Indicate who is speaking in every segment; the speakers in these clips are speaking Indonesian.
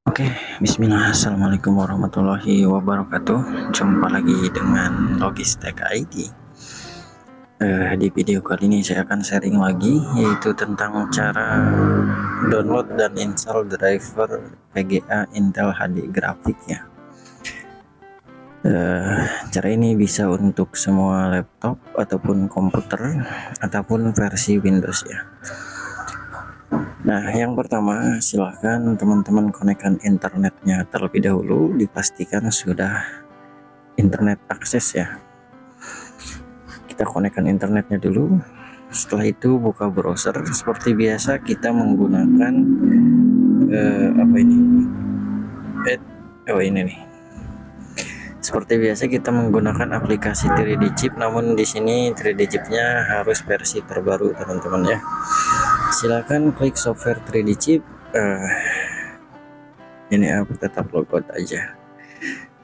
Speaker 1: Oke, bismillah, assalamualaikum warahmatullahi wabarakatuh. Jumpa lagi dengan Logistek ID. Di video kali ini saya akan sharing lagi, yaitu tentang cara download dan install driver VGA Intel HD grafik ya. Cara ini bisa untuk semua laptop ataupun komputer ataupun versi Windows ya. Nah, yang pertama silahkan teman-teman konekkan internetnya terlebih dahulu, dipastikan sudah internet akses ya. Kita konekkan internetnya dulu. Setelah itu buka browser seperti biasa, kita menggunakan ini nih. Seperti biasa kita menggunakan aplikasi 3D Chip, namun di sini 3D Chip-nya harus versi terbaru teman-teman ya. Silakan klik software 3D Chip. Ini aku tetap logout aja.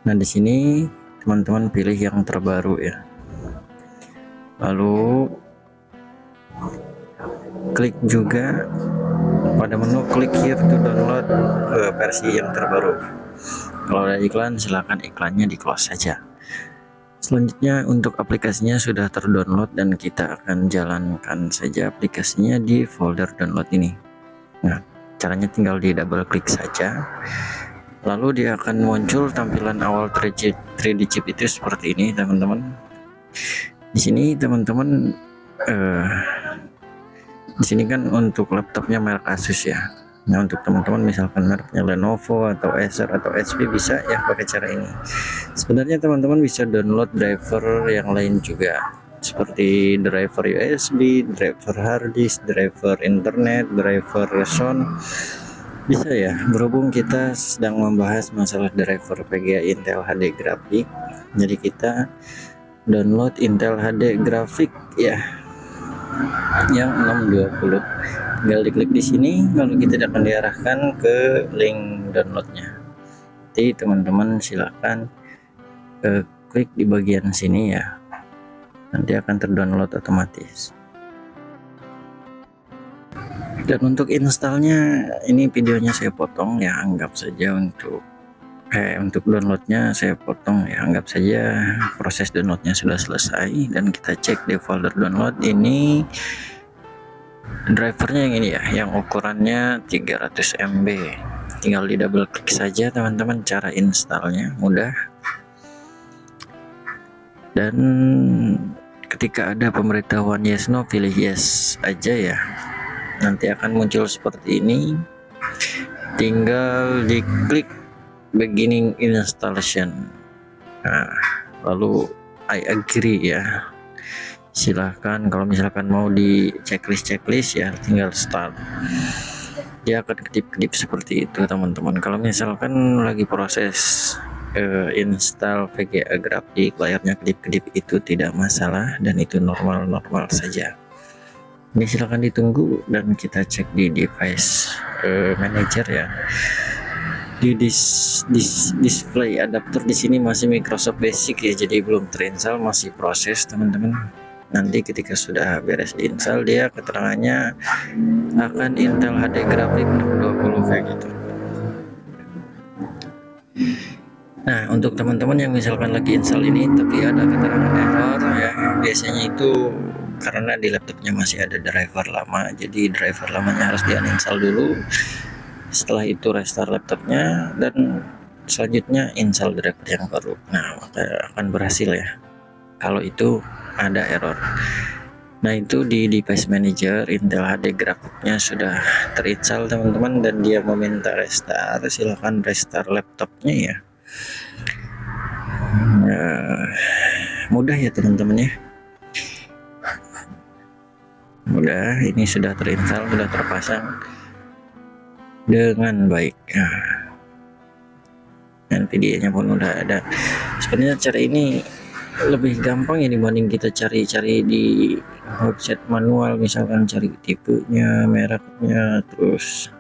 Speaker 1: Nah, di sini teman-teman pilih yang terbaru ya. Lalu klik juga pada menu klik here to download versi yang terbaru. Kalau ada iklan, silakan iklannya di close saja. Selanjutnya untuk aplikasinya sudah terdownload dan kita akan jalankan saja aplikasinya di folder download ini. Nah, caranya tinggal di double klik saja. Lalu dia akan muncul tampilan awal 3D Chip itu seperti ini, teman-teman. Di sini teman-teman di sini kan untuk laptopnya merek Asus ya. Nah, untuk teman-teman misalkan mereknya Lenovo atau Acer atau HP bisa ya pakai cara ini. Sebenarnya teman-teman bisa download driver yang lain juga, seperti driver USB, driver hard disk, driver internet, driver sound. Bisa ya, berhubung kita sedang membahas masalah driver VGA Intel HD grafik, jadi kita download Intel HD grafik ya yang 620. Tinggal diklik di sini, lalu kita akan diarahkan ke link downloadnya. Jadi teman-teman silakan klik di bagian sini ya, nanti akan terdownload otomatis. Dan untuk installnya ini videonya saya potong ya, anggap saja untuk downloadnya saya potong ya, anggap saja proses downloadnya sudah selesai. Dan kita cek di folder download, ini drivernya yang ini ya, yang ukurannya 300 MB. Tinggal di double klik saja teman-teman. Cara installnya mudah, dan ketika ada pemberitahuan yes no, pilih yes aja ya, nanti akan muncul seperti ini. Tinggal diklik beginning installation. Nah, lalu I agree ya. Silahkan kalau misalkan mau di checklist ya, tinggal start. Dia akan kedip-kedip seperti itu teman-teman. Kalau misalkan lagi proses install VGA grafik, layarnya kedip-kedip, itu tidak masalah dan itu normal-normal saja. Ini silahkan ditunggu dan kita cek di device manager ya. Di display adapter di sini masih Microsoft Basic ya, jadi belum terinstall, masih proses teman-teman. Nanti ketika sudah beres diinstal, dia keterangannya akan Intel HD grafik 620 kayak gitu. Nah, untuk teman-teman yang misalkan lagi install ini tapi ada keterangan error ya, biasanya itu karena di laptopnya masih ada driver lama, jadi driver lamanya harus di uninstall dulu. Setelah itu restart laptopnya dan selanjutnya install driver yang baru. Nah, maka akan berhasil ya kalau itu ada error. Nah, itu di device manager Intel HD grafiknya sudah terinstall teman-teman, dan dia meminta restart. Silahkan restart laptopnya ya. Mudah ya teman-teman ya, mudah. Ini sudah terinstall, sudah terpasang dengan baik. Dan videonya pun udah ada. Sebenarnya cara ini lebih gampang ya dibanding kita cari-cari di website manual, misalkan cari tipenya, mereknya, terus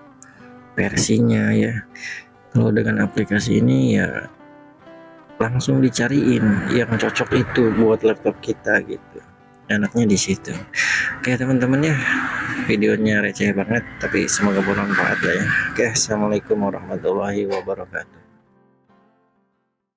Speaker 1: versinya ya. Kalau dengan aplikasi ini ya langsung dicariin yang cocok itu buat laptop kita gitu. Enaknya di situ. Oke teman-teman ya, videonya receh banget tapi semoga bermanfaat lah ya. Oke, assalamualaikum warahmatullahi wabarakatuh.